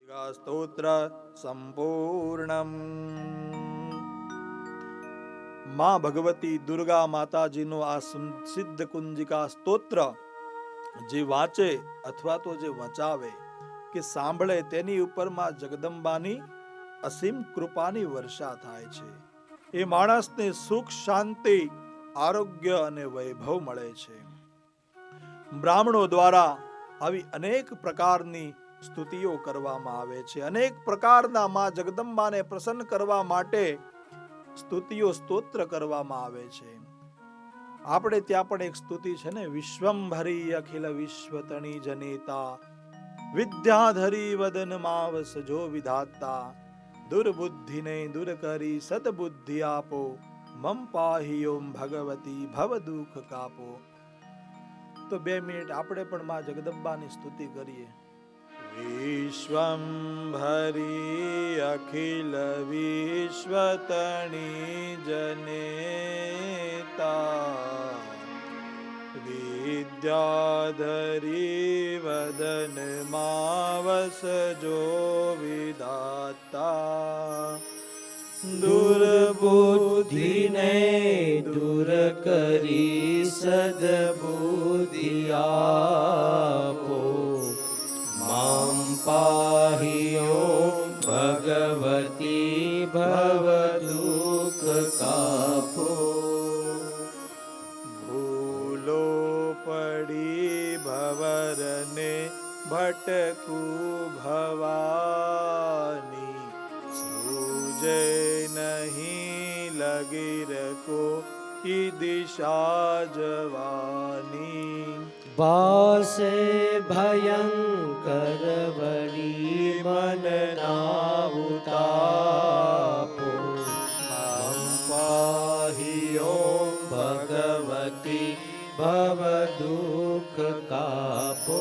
સ્તોત્ર સંપૂર્ણમ. માં ભગવતી દુર્ગા માતાજીનું આ સિદ્ધ કુંજિકા સ્તોત્ર જે વાંચે અથવા તો જે વચાવે કે સાંભળે તેની ઉપર માં જગદંબાની અસીમ કૃપાની વર્ષા થાય છે. એ માણસને સુખ, શાંતિ, આરોગ્ય અને વૈભવ મળે છે. બ્રાહ્મણો દ્વારા આવી અનેક પ્રકારની સ્તુતિઓ કરવામાં આવે છે. અનેક પ્રકારના માં જગદંબાને પ્રસન્ન કરવા માટે સ્તુતિઓ સ્તોત્ર કરવામાં આવે છે. આપણે ત્યાં પણ એક સ્તુતિ છે ને, વિશ્વંભરી અખિલ વિશ્વતણી જનેતા, વિદ્યાધરી વદન માવસજો વિધાતા, દુર્બુદ્ધિને દૂર કરી સદબુદ્ધિ આપો, મમ પાહી ઓમ ભગવતી ભવ દુઃખ કાપો. તો 2 મિનિટ આપણે પણ માં જગદંબાની સ્તુતિ કરીએ. વિશ્વંભરી અખિલ વિશ્વતણી જનેતા, વિદ્યાધરી વદન માવસજો વિધાતા, દુર્બુદ્ધિને દૂર કરી સદબુદ્ધિ આપો, મામ પાહી ઓમ ભગવતી ભવ દુઃખ કાપો. ભૂલો પડી ભવરને ભટકું ભવાની, સૂજે નહીં લગી રખો કી દિશા જવાની. વાસે ભયંકર વળી મન ના ઉતાપો, મમ પાહી ઓમ ભગવતી ભવ દુઃખ કાપો.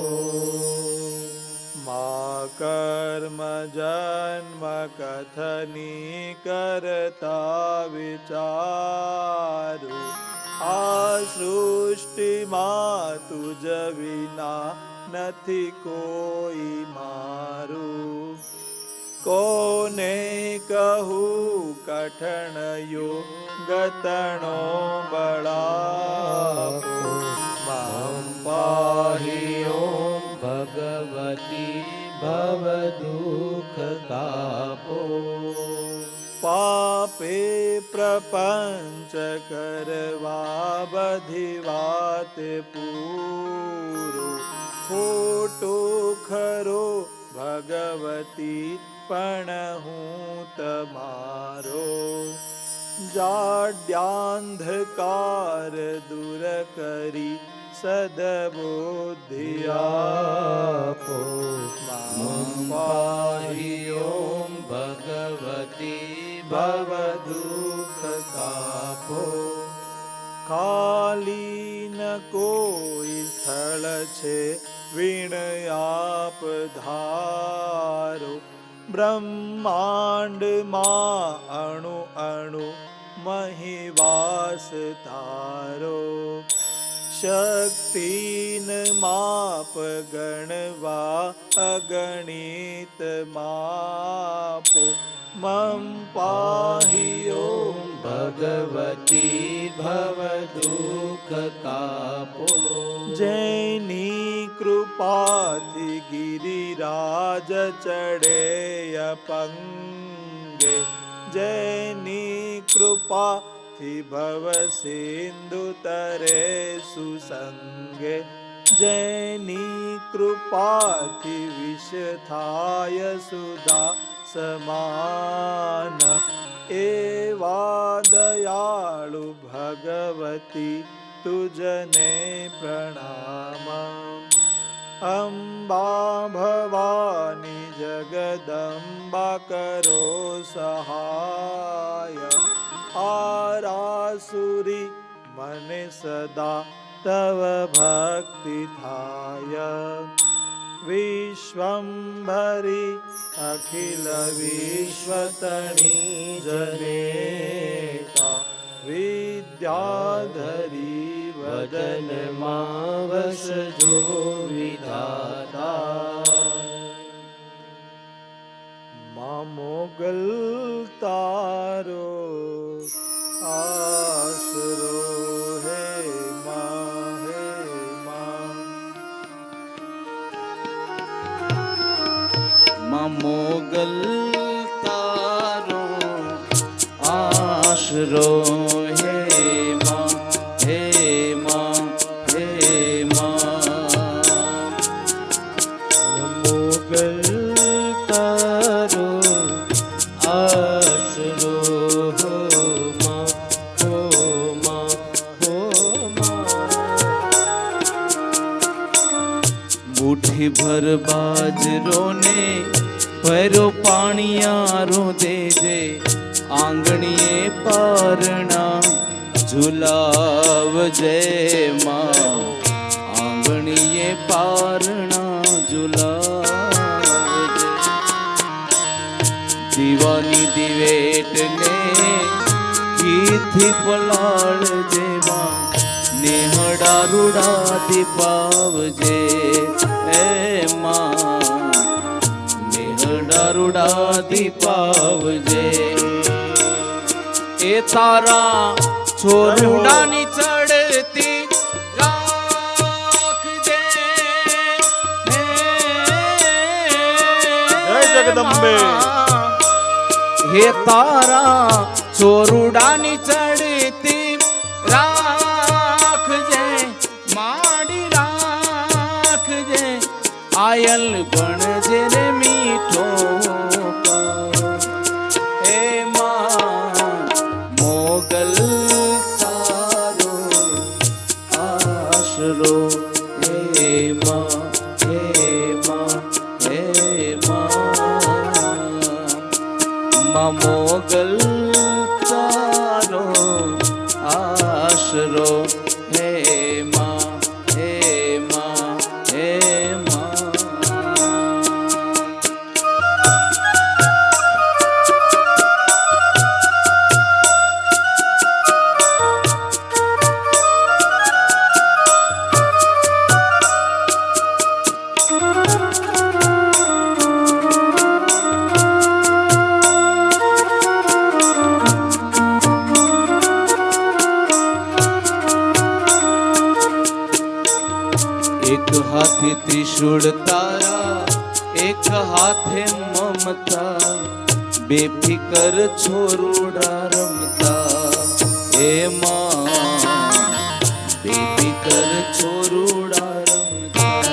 મા કર્મ જન્મ કથની કરતા વિચારું, આ સૃષ્ટિમાં તુજ વિના નથી કોઈ મારું. કોને કહું કઠણયો ગતણો બળાપો, મમ પાહી ઓમ ભગવતી ભવ દુઃખ કાપો. પાપે પ્રપંચ કરવા બધી વાત પૂરો, ખોટું ખરો ભગવતી પણ હું તમારો. જાડ્યાંધકાર દૂર કરી સદબુદ્ધિ આપો, મમ પાહી ઓમ ભગવતી ભવ દુઃખ કાપો. ખાલી ન કોઈ સ્થળ છે વીણ આપ ધારો, બ્રહ્માંડમાં અણુ અણુ મહિવાસ તારો. શક્તિન માપ ગણવા અગણિત માપો, મમ પાહી ઓમ ભગવતી ભવ દુઃખ કાપો. જેની કૃપાથી ગિરિરાજ ચડે અપંગે, જેની કૃપાથી ભવ સિંધુ તરે સુસંગે, જેની કૃપાથી વિષ થાય સુદા સમાન, એવા દયાળુ ભગવતી તુજને પ્રણામ. અંબા ભવાની જગદંબા કરો સહાય, આરાસુરી મને સદા તવ ભક્તિ થાય. વિશ્વંભરી અખિલ વિશ્વતણી જનેતા, વિદ્યાધરી વદન માવસજો વિધાતા. માં મોગલ તારો આશરો હે માં હે માં. માં મોગલ તારો આશરો હે માં હે માં હે માં. મોગલ તારો આશરો હો માં હો માં હો માં. મુઠ્ઠી ભર બાજરો ને ભરો પાણીયારો દેજે, આંગણીએ પારણા ઝુલાવજે માં, આંગણીએ પારણા ઝુલાવજે. દીવાની દિવેટને ઘીથી પલાળજે માં, નેહડા રૂડા દીપાવજે એ માં, નેહડા રૂડા દીપાવજે. એ તારા છોરુડાની ચડતી રાખજે, જય જગદંબે. હે તારા છોરુડાની ચડતી રાખજે, માડી રાખજે, આયલ બણજે રે મીઠો. હે માં મોગલ તારો આશરો હે માં હે માં હે માં. માં મોગલ તારો આશરો હે માં હે માં હે માં. એક હાથે ત્રિશૂળ તારા, એક હાથે મમતા, બેફિકર છોરુડા રમતા એ માં, બેફિકર છોરુડા રમતા.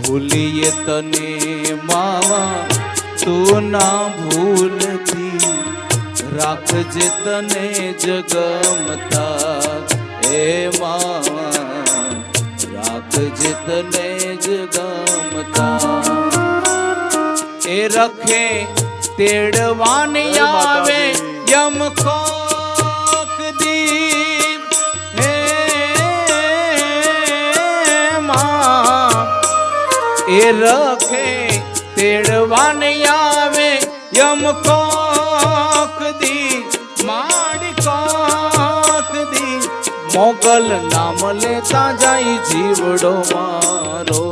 ભૂલીએ તને માવા તું ના ભૂલતી, રાખજે તને જગમતા એ માં, રાખજે તને જગમતા. એ રખે તેડવાને આવે યમ કોક દી હે માં. એ રખે તેડવાને આવે યમ કોક દી, માડી કોક દી. મોગલ નામ લેતા જાય જીવડો મારો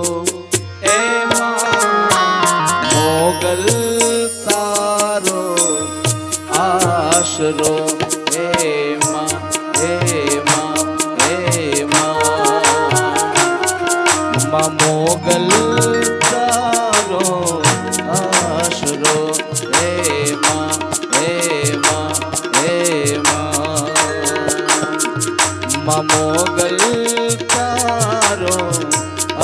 એ માં, મોગલ તારો આશરો હે માં હે માં હે માં. માં મોગલ તારો આશરો હે માં હે માં હે માં. માં મોગલ તારો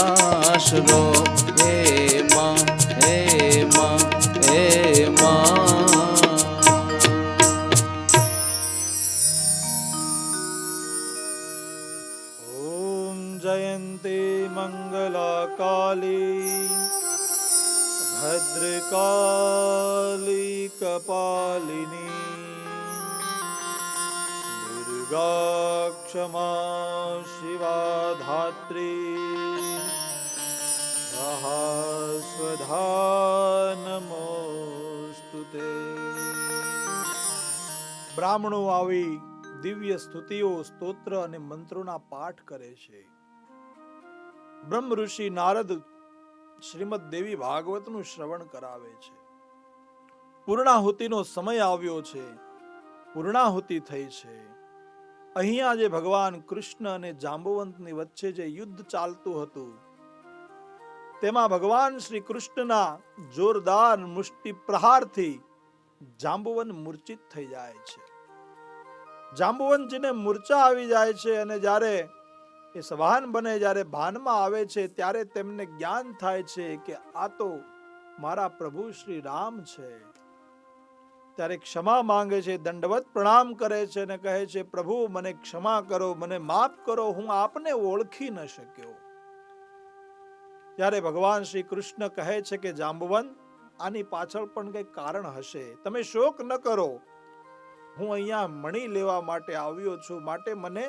આશરો હે માં હે માં હે માં. ઓમ જયંતી મંગલા કાલી ભદ્રકાલી કપાલિની દુર્ગા ક્ષમા શિવા ધાત્રી સ્વધા નમોસ્તુતે. બ્રાહ્મણો આવી દિવ્ય સ્તુતિઓ, સ્તોત્ર અને મંત્રોના પાઠ કરે છે. બ્રહ્મ ઋષિ નારદ શ્રીમદ દેવી ભાગવતનું શ્રવણ કરાવે છે. પૂર્ણાહુતિનો સમય આવ્યો છે, પૂર્ણાહુતિ થઈ છે. અહીંયા જે ભગવાન કૃષ્ણ અને જાંબુવંતની વચ્ચે જે યુદ્ધ ચાલતું હતું, તેમાં ભગવાન શ્રી કૃષ્ણના જોરદાર મુષ્ટિ પ્રહારથી જાંબુવન મૂર્છિત થઈ જાય છે. જાંબુવનજીને મૂર્છા આવી જાય છે અને જ્યારે એ સભાન બને, જ્યારે ભાનમાં આવે છે, ત્યારે તેમને જ્ઞાન થાય છે કે આ તો મારા પ્રભુ શ્રી રામ છે. ત્યારે ક્ષમા માંગે છે, દંડવત પ્રણામ કરે છે અને કહે છે, પ્રભુ મને ક્ષમા કરો, મને માફ કરો, હું આપને ઓળખી ન શક્યો. ત્યારે ભગવાન શ્રી કૃષ્ણ કહે છે કે જાંબુવંત, આની પાછળ પણ કંઈક કારણ હશે, તમે શોક ન કરો. હું અહીંયા મણી લેવા માટે આવ્યો છું, માટે મને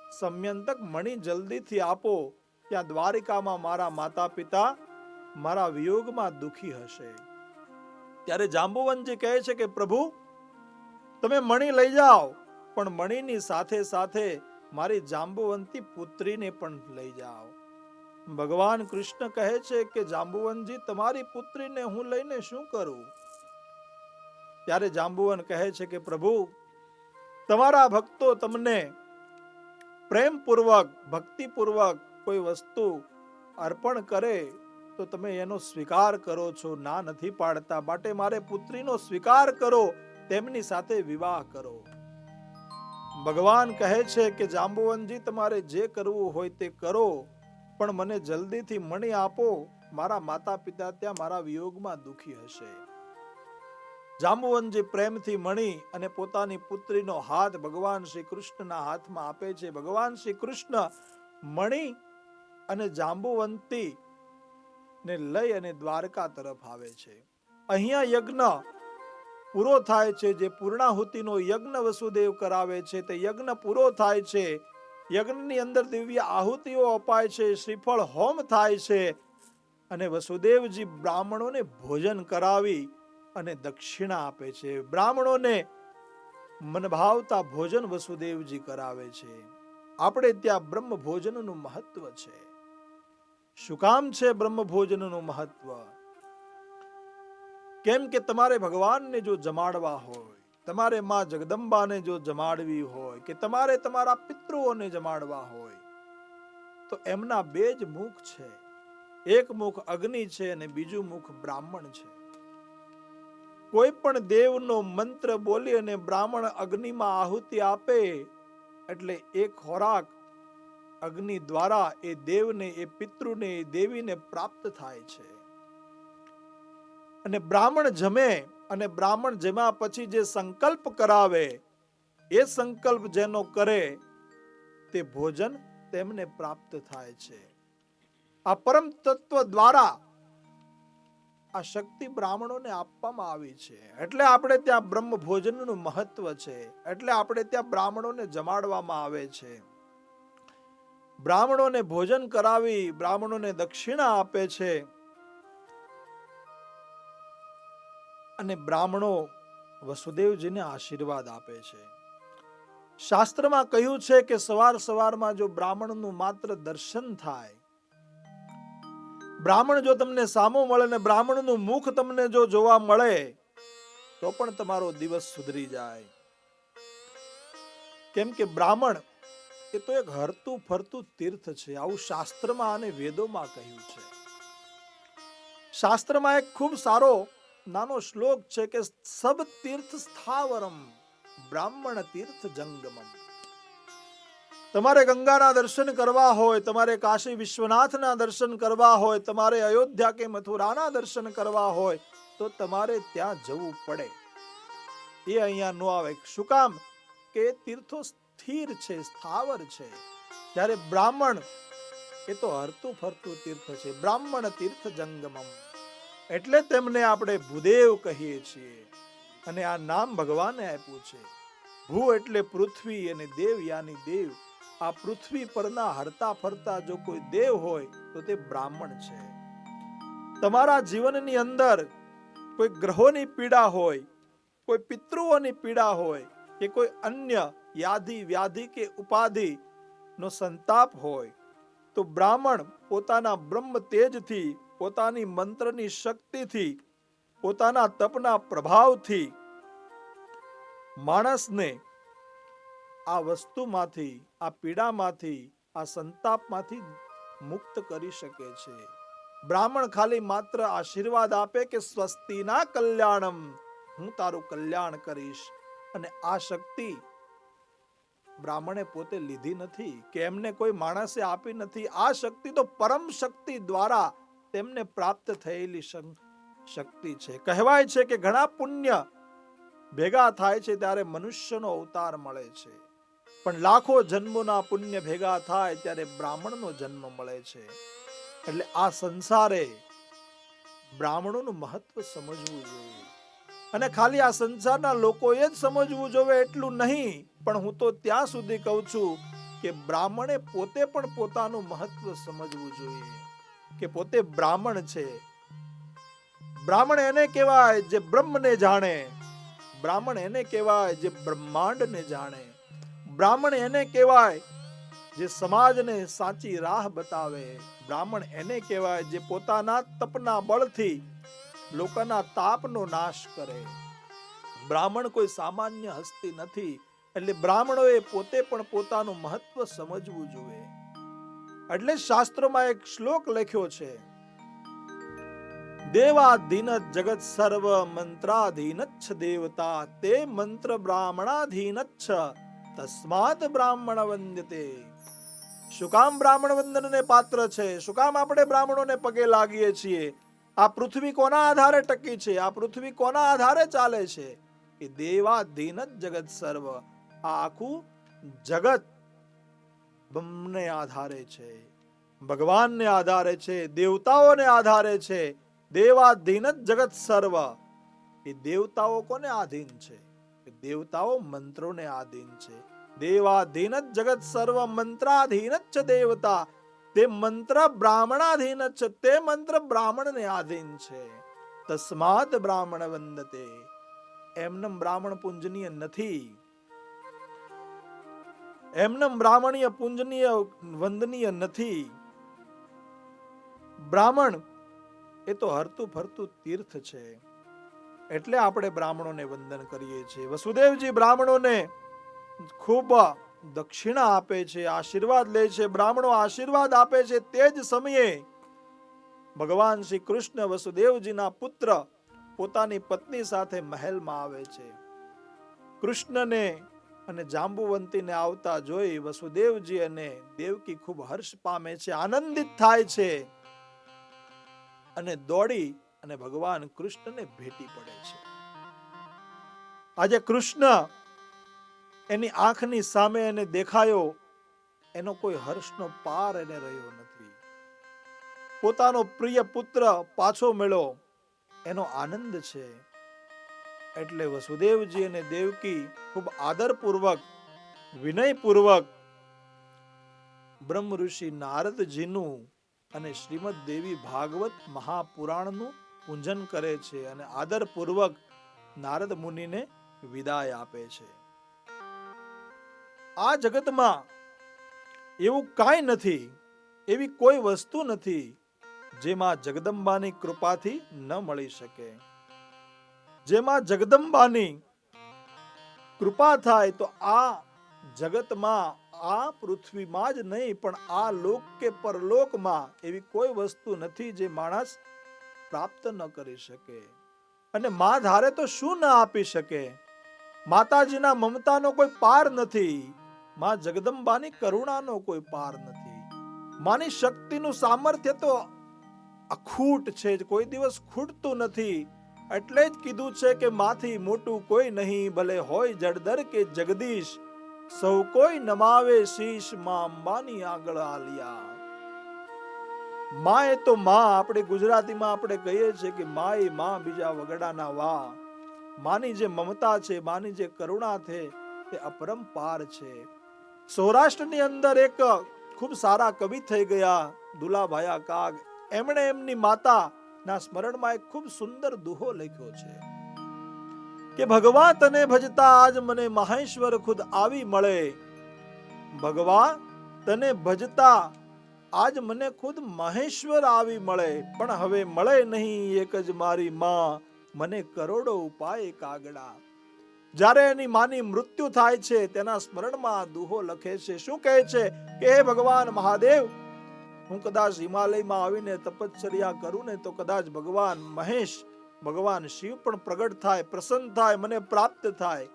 સમયંતક મણી જલ્દીથી આપો. ત્યાં દ્વારિકામાં મારા માતા પિતા મારા વિયોગમાં દુખી હશે. ત્યારે જાંબુવનજી કહે છે કે પ્રભુ તમે મણી લઈ જાઓ, પણ મણીની સાથે સાથે મારી જાંબુવંતી પુત્રીને પણ લઈ જાઓ. ભગવાન કૃષ્ણ કહે છે કે જાંબુવનજી, તમારી પુત્રીને હું લઈને શું કરું? ત્યારે જાંબુવન કહે છે કે પ્રભુ, તમારા ભક્તો તમને પ્રેમપૂર્વક ભક્તિપૂર્વક કોઈ વસ્તુ અર્પણ કરે તો તમે એનો સ્વીકાર કરો છો, ના નથી પાડતા, માટે મારે પુત્રીનો સ્વીકાર કરો, તેમની સાથે વિવાહ કરો. ભગવાન કહે છે કે જાંબુવનજી, તમારે જે કરવું હોય તે કરો, પણ મને જલ્દીથી મણી આપો, મારા માતા પિતા ત્યાં મારા વિયોગમાં દુખી હશે. જાંબુવનજી પ્રેમથી મણી અને પોતાની પુત્રીનો હાથ ભગવાન શ્રી કૃષ્ણના હાથમાં આપે છે. ભગવાન શ્રી કૃષ્ણ મણી અને જાંબુવંતી ને લઈ અને દ્વારકા તરફ આવે છે. અહીંયા યજ્ઞ પૂરો થાય છે. જે પૂર્ણાહુતિનો યજ્ઞ વસુદેવ કરાવે છે તે યજ્ઞ પૂરો થાય છે. યજ્ઞની અંદર દિવ્ય આહુતિઓ અપાય છે, શ્રીફળ હોમ થાય છે અને વસુદેવજી બ્રાહ્મણોને ભોજન કરાવી અને દક્ષિણા આપે છે. બ્રાહ્મણોને મનભાવતા ભોજન વસુદેવજી કરાવે છે. આપણે ત્યાં બ્રહ્મ ભોજનનું મહત્વ છે. શું કામ છે બ્રહ્મ ભોજનનું મહત્વ? કેમ કે તમારે ભગવાનને જો જમાડવા હોય, તમારે માં જગદંબાને જો જમાડવી હોય, કે તમારે તમારા પિતૃઓને જમાડવા હોય, તો એમના બે જ મુખ છે. એક મુખ અગ્નિ છે અને બીજું મુખ બ્રાહ્મણ છે. કોઈ પણ દેવનો મંત્ર બોલી અને બ્રાહ્મણ અગ્નિમાં આહુતિ આપે એટલે એ ખોરાક અગ્નિ દ્વારા એ દેવને, એ પિતૃને, એ દેવીને પ્રાપ્ત થાય છે. અને બ્રાહ્મણ જમે અને બ્રાહ્મણ જમ્યા પછી જે સંકલ્પ કરાવે, એ સંકલ્પ જેનો કરે તે ભોજન તેમને પ્રાપ્ત થાય છે. આ પરમ તત્વ દ્વારા આ શક્તિ બ્રાહ્મણોને આપવામાં આવી છે. એટલે આપણે ત્યાં બ્રહ્મ ભોજનનું મહત્વ છે. એટલે આપણે ત્યાં બ્રાહ્મણોને જમાડવામાં આવે છે. બ્રાહ્મણોને ભોજન કરાવી બ્રાહ્મણોને દક્ષિણા આપે છે અને બ્રાહ્મણો વસુદેવજીને આશીર્વાદ આપે છે. શાસ્ત્રમાં કહ્યું છે કે સવાર સવારમાં જો બ્રાહ્મણનું માત્ર દર્શન થાય, બ્રાહ્મણ જો તમને સામો મળે ને બ્રાહ્મણનું મુખ તમને જો જોવા મળે તો પણ તમારો દિવસ સુધરી જાય. કેમ કે બ્રાહ્મણ એ તો એક હરતું ફરતું તીર્થ છે. આવું શાસ્ત્રમાં અને વેદોમાં કહ્યું છે. શાસ્ત્રમાં એક ખૂબ સારો નાનો શ્લોક છે કે સબ તીર્થ સ્થાવરમ બ્રાહ્મણ તીર્થ જંગમમ. તમારે ગંગાના દર્શન કરવા હોય, તમારે કાશી વિશ્વનાથના દર્શન કરવા હોય, તમારે અયોધ્યા કે મથુરાના દર્શન કરવા હોય તો તમારે ત્યાં જવું પડે. એ અહીંયા ન આવે. શું કામ? કે તીર્થો સ્થિર છે, સ્થાવર છે. જ્યારે બ્રાહ્મણ એ તો હરતું ફરતું તીર્થ છે. બ્રાહ્મણ તીર્થ જંગમમ. એટલે તેમને આપણે ભૂદેવ કહીએ છીએ અને આ નામ ભગવાને આપ્યું છે. ભૂ એટલે પૃથ્વી અને દેવ યાની દેવ. આ પૃથ્વી પરના હરતા ફરતા જો કોઈ દેવ હોય તો તે બ્રાહ્મણ છે. તમારા જીવનની અંદર કોઈ ગ્રહોની પીડા હોય, કોઈ પિતૃઓની પીડા હોય કે કોઈ અન્ય યાધિ વ્યાધિ કે ઉપાધિ નો સંતાપ હોય તો બ્રાહ્મણ પોતાના બ્રહ્મ તેજથી પોતાની મંત્રની શક્તિથી, પોતાના તપના પ્રભાવથી માણસને આ વસ્તુમાંથી, આ પીડામાંથી, આ સંતાપમાંથી મુક્ત કરી શકે છે. બ્રાહ્મણ ખાલી માત્ર આશીર્વાદ આપે કે સ્વસ્તિના કલ્યાણમ, હું તારું કલ્યાણ કરીશ, અને આ શક્તિ બ્રાહ્મણે પોતે લીધી નથી કે એમને કોઈ માણસે આપી નથી. આ શક્તિ તો પરમ શક્તિ દ્વારા તેમને પ્રાપ્ત થયેલી શક્તિ છે. કહેવાય છે કે ઘણા પુણ્ય ભેગા થાય છે ત્યારે મનુષ્યનો અવતાર મળે છે, પણ લાખો જન્મોના પુણ્ય ભેગા થાય ત્યારે બ્રાહ્મણનો જન્મ મળે છે. એટલે આ સંસારે બ્રાહ્મણોનું મહત્વ સમજવું જોઈએ, અને ખાલી આ સંસારના લોકોએ જ સમજવું જોઈએ એટલું નહીં, પણ હું તો ત્યાં સુધી કહું છું કે બ્રાહ્મણે પોતે પણ પોતાનું મહત્વ સમજવું જોઈએ કે પોતે બ્રાહ્મણ છે. બ્રાહ્મણ એને કહેવાય જે બ્રહ્મને જાણે, બ્રાહ્મણ એને કહેવાય જે બ્રહ્માંડને જાણે, બ્રાહ્મણ એને કહેવાય જે સમાજને સાચી રાહ બતાવે, બ્રાહ્મણ એને કહેવાય જે પોતાના તપના બળથી લોકોના તાપનો નાશ કરે. બ્રાહ્મણ કોઈ સામાન્ય હસ્તી નથી, એટલે બ્રાહ્મણોએ પોતે પણ પોતાનું મહત્વ સમજવું જોઈએ. એટલે શાસ્ત્રોમાં એક શ્લોક લખ્યો છે, દેવાધીન જગત સર્વ મંત્રાધીનચ્છ દેવતા, તે મંત્ર બ્રાહ્મણાધીનચ્છ તસ્માત બ્રાહ્મણ વંદ્યતે. શું કામ બ્રાહ્મણ વંદનને પાત્ર છે? શું કામ આપણે બ્રાહ્મણોને પગે લાગીએ છીએ? આ પૃથ્વી કોના આધારે ટકી છે? આ પૃથ્વી કોના આધારે ચાલે છે? એ દેવાધીન જગત સર્વ, આ આખું જગત બ્રહ્મને આધારે છે, ભગવાનને આધારે છે, દેવતાઓને આધારે છે. દેવાધીન જગત સર્વ, એ દેવતાઓ કોને આધીન છે? દેવતાઓ મંત્રોને આધીન છે. દેવાધીન જગત સર્વ મંત્રાધીન જ દેવતા, તે મંત્ર બ્રાહ્મણાધીન છે, તે મંત્ર બ્રાહ્મણને આધીન છે. તસ્માત બ્રાહ્મણ વંદતે. એમનેમ બ્રાહ્મણ પૂજનીય નથી, એમનેમ બ્રાહ્મણીય પૂજનીય વંદનીય નથી. બ્રાહ્મણ એ તો હરતું ફરતું તીર્થ છે, એટલે આપણે બ્રાહ્મણોને વંદન કરીએ છીએ. વસુદેવજી બ્રાહ્મણોને ખૂબ દક્ષિણા આપે છે, આશીર્વાદ લે છે. બ્રાહ્મણો આશીર્વાદ આપે છે તે જ સમયે ભગવાન શ્રી કૃષ્ણ વસુદેવજીના પુત્ર પોતાની પત્ની સાથે મહેલમાં આવે છે. કૃષ્ણને અને જાંબુવંતીને આવતા જોઈ વસુદેવજી અને દેવકી ખૂબ હર્ષ પામે છે, આનંદિત થાય છે, અને દોડી અને ભગવાન કૃષ્ણને ભેટી પડે છે. આજે કૃષ્ણ એની આંખની સામે એને દેખાયો, એનો કોઈ હર્ષનો પાર એને રહ્યો નથી. પોતાનો પ્રિય પુત્ર પાછો મળ્યો, એનો આનંદ છે. એટલે વસુદેવજી અને દેવકી ખૂબ આદરપૂર્વક, વિનયપૂર્વક બ્રહ્મ ઋષિ નારદજીનું અને શ્રીમદ દેવી ભાગવત મહાપુરાણનું પૂજન કરે છે, અને આદરપૂર્વક નારદ મુનિને વિદાય આપે છે. આ જગતમાં એવું કાંઈ નથી, એવી કોઈ વસ્તુ નથી જેમાં જગદંબાની કૃપાથી ન મળી શકે. જેમાં જગદંબાની કૃપા થાય તો આ જગતમાં, આ પૃથ્વીમાં જ નહીં પણ આ લોક કે પરલોકમાં એવી કોઈ વસ્તુ નથી જે માણસ પ્રાપ્ત ન કરી શકે. અને માં ધારે તો શું ન આપી શકે? માતાજીના મમતાનો કોઈ પાર નથી, માં જગદંબાની કરુણાનો કોઈ પાર નથી. માની શક્તિનું સામર્થ્ય તો અખૂટ છે, કોઈ દિવસ ખૂટતું નથી. એટલે જ કીધું છે કે માથી મોટું કોઈ નહીં, ભલે હોય જળધર કે જગદીશ, સૌ કોઈ નમાવે શીશ, માં અંબાની આગળ આલિયા. માં એ તો માં, આપણે ગુજરાતીમાં આપણે કહીએ છીએ કે માં એ માં, બીજા વગડાના વા. માની જે મમતા છે, માની જે કરુણા છે, તે અપરંપાર છે. સૌરાષ્ટ્રની અંદર એક ખૂબ સારા કવિ થઈ ગયા, દુલાભાયા કાગ. એમણે એમની માતા ના સ્મરણમાં એક ખૂબ સુંદર દુહો લખ્યો છે કે ભગવાન તને ભજતા આજ મને મહેશ્વર ખુદ આવી મળે. ભગવાન તને ભજતા આજ મને ખુદ મહેશ્વર આવી મળે, પણ હવે મળે નહીં એક જ મારી માં, મને કરોડો ઉપાય કાગડા. જ્યારે એની માની મૃત્યુ થાય છે તેના સ્મરણમાં દુહો લખે છે. શું કહે છે કે હે ભગવાન મહાદેવ, હું કદાચ હિમાલયમાં આવીને તપશ્ચર્યા કરું ને તો કદાચ ભગવાન મહેશ, ભગવાન શિવ પણ પ્રગટ થાય, પ્રસન્ન થાય, મને પ્રાપ્ત થાય.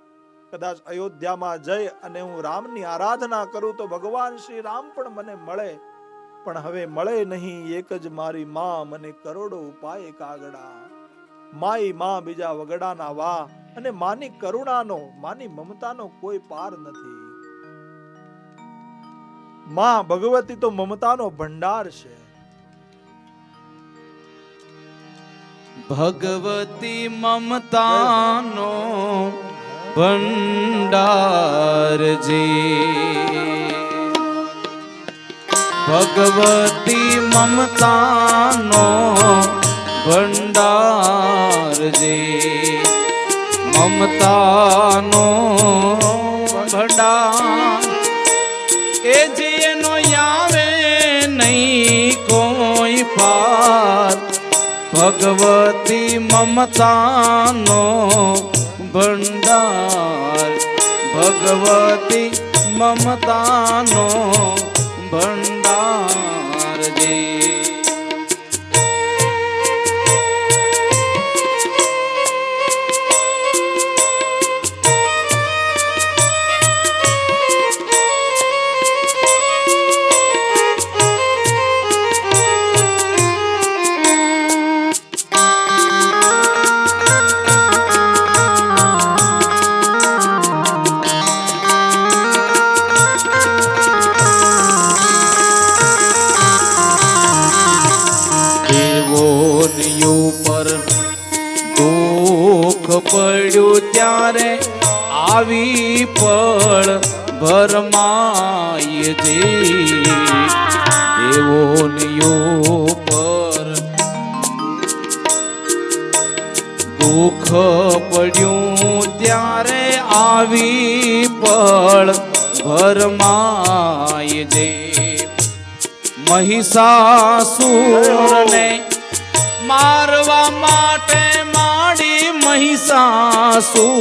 કદાચ અયોધ્યામાં જઈ અને હું રામની આરાધના કરું તો ભગવાન શ્રી રામ પણ મને મળે, પણ હવે મળે નહીં એક જ મારી માં, મને કરોડો ઉપાય કાગડા. માઈ માં બીજા વગડાના વા, અને માની કરુણાનો, માની મમતાનો કોઈ પાર નથી. માં ભગવતી તો મમતાનો ભંડાર છે. ભગવતી મમતાનો ભંડારજી, ભગવતી મમતાનો ભંડારજી, મમતાનો ભંડાર એ જેનો આવે નહીં કોઈ પાર. ભગવતી મમતાનો ભંડાર, ભગવતી મમતાનો ભંડારજી. પડ્યું ત્યારે આવી પળ ભરમાય જે, દેવોનિયો પર દુઃખ પડ્યું ત્યારે આવી પળ ભરમાય જે. મહિષાસુરને મારવા માટે મહિષાસુરને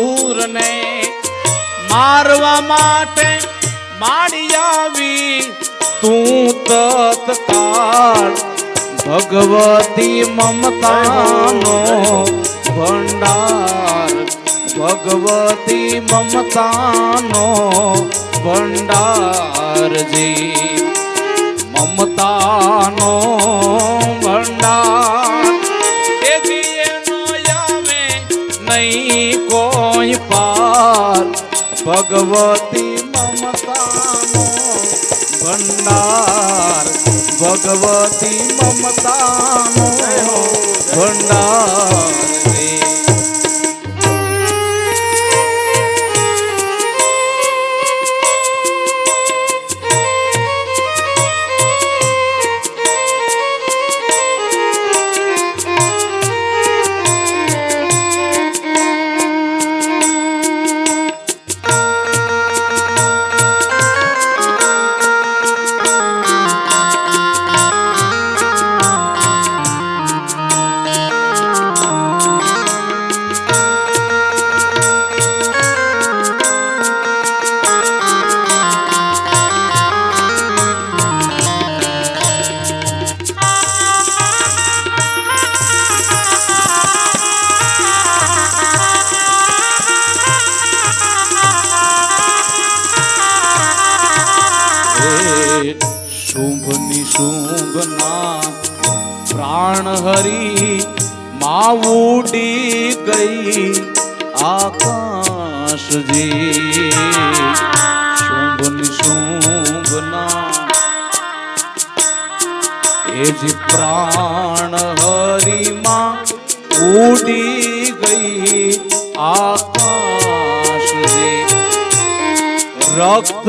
મારવા માટે માડી આવી તું તત્કાળ. ભગવતી મમતાનો ભંડાર, ભગવતી મમતાનો ભંડારજી, મમતાનો ભંડાર એ જીએનો આવે નહીં કોઈ પાર. ભગવતી મમતાનો ભંડાર, ભગવતી મમતાનો ભંડાર. શુંભ નિશુંભના પ્રાણ હરી માં ઉડી ગઈ આકાશજી. શુંભ નિશુંભના એ જ પ્રાણ હરી માં ઉડી ગઈ આકાશજી. રક્ત